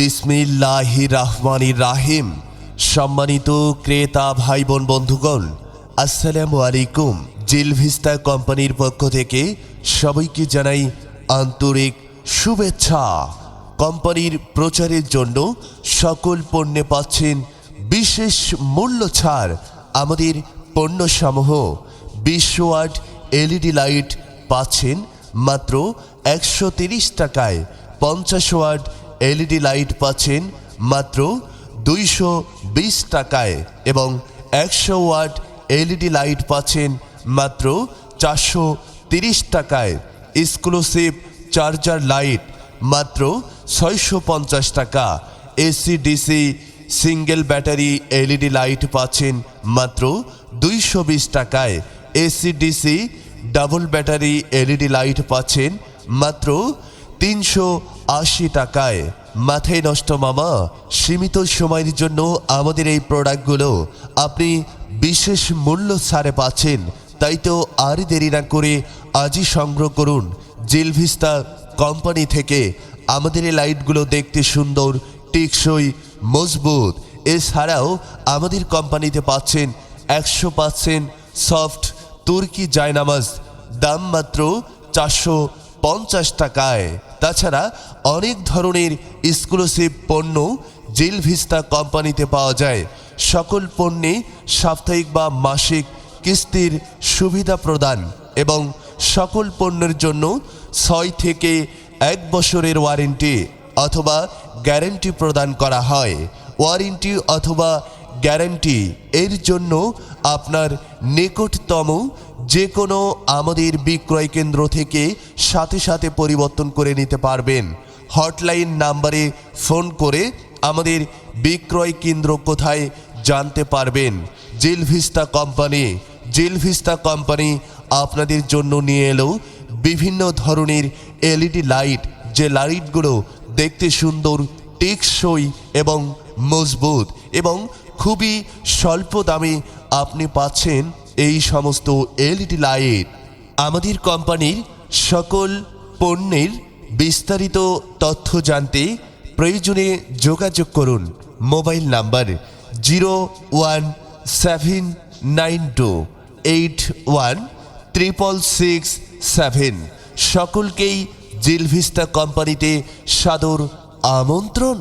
বিসমিল্লাহির রহমানির রাহিম। সম্মানিত ক্রেতা ভাই বোন বন্ধুগণ, আসসালামু আলাইকুম। জিলভিস্তা কোম্পানির পক্ষ থেকে সবাইকে জানাই আন্তরিক শুভেচ্ছা। কোম্পানির প্রচারের জন্য সকল পণ্যে পাচ্ছেন বিশেষ মূল্য ছাড়। আমাদের পণ্যসমূহ 20 ওয়াট এলইডি লাইট পাচ্ছেন মাত্র 130 টাকায়, 50 ওয়াট এলইডি লাইট পাচ্ছেন মাত্র 220 টাকায় এবং 100 ওয়াট এলইডি লাইট পাচ্ছেন মাত্র 430 টাকায়। এক্সক্লুসিভ চার্জার লাইট মাত্র 650 টাকা। AC DC single battery LED light পাচ্ছেন মাত্র 220 টাকায়। AC DC double battery LED light পাচ্ছেন মাত্র 380 টাকায়। মাথায় নষ্ট মামা, সীমিত সময়ের জন্য আমাদের এই প্রোডাক্টগুলো আপনি বিশেষ মূল্য ছাড়ে পাচ্ছেন। তাই তো আর দেরি না করে আজই সংগ্রহ করুন জিলভিস্তা কোম্পানি থেকে। আমাদের এই লাইটগুলো দেখতে সুন্দর, টেকসই, মজবুত। এছাড়াও আমাদের কোম্পানিতে পাচ্ছেন 100% সফট তুর্কি জায়নামাজ, দাম মাত্র 450 টাকায়। তাছাড়া অনেক ধরনের এক্সক্লুসিভ পণ্য জিলভিস্তা কোম্পানিতে পাওয়া যায়। সকল পণ্যে সাপ্তাহিক বা মাসিক কিস্তির সুবিধা প্রদান এবং সকল পণ্যের জন্য 6 থেকে 1 বছরের ওয়ারেন্টি অথবা গ্যারান্টি প্রদান করা হয়। ওয়ারেন্টি অথবা গ্যারান্টি এর জন্য আপনার নিকটতম যে কোনো আমাদের বিক্রয় কেন্দ্র থেকে সাথে সাথে পরিবর্তন করে নিতে পারবেন। হটলাইন নাম্বারে ফোন করে আমাদের বিক্রয় কেন্দ্র কোথায় জানতে পারবেন। জিলভিস্তা কোম্পানি আপনাদের জন্য নিয়ে এলো বিভিন্ন ধরনের এলইডি লাইট, যে লাইটগুলো দেখতে সুন্দর, টেকসই এবং মজবুত এবং খুবই স্বল্প দামে আপনি পাচ্ছেন এই সমস্ত এলইডি লাইট। আমাদের কোম্পানির সকল পণ্যের বিস্তারিত তথ্য জানতে প্রয়োজনে যোগাযোগ করুন। Mobile number 01792816667। সকলকেই জিলভিস্তা কোম্পানিতে সাদর আমন্ত্রণ।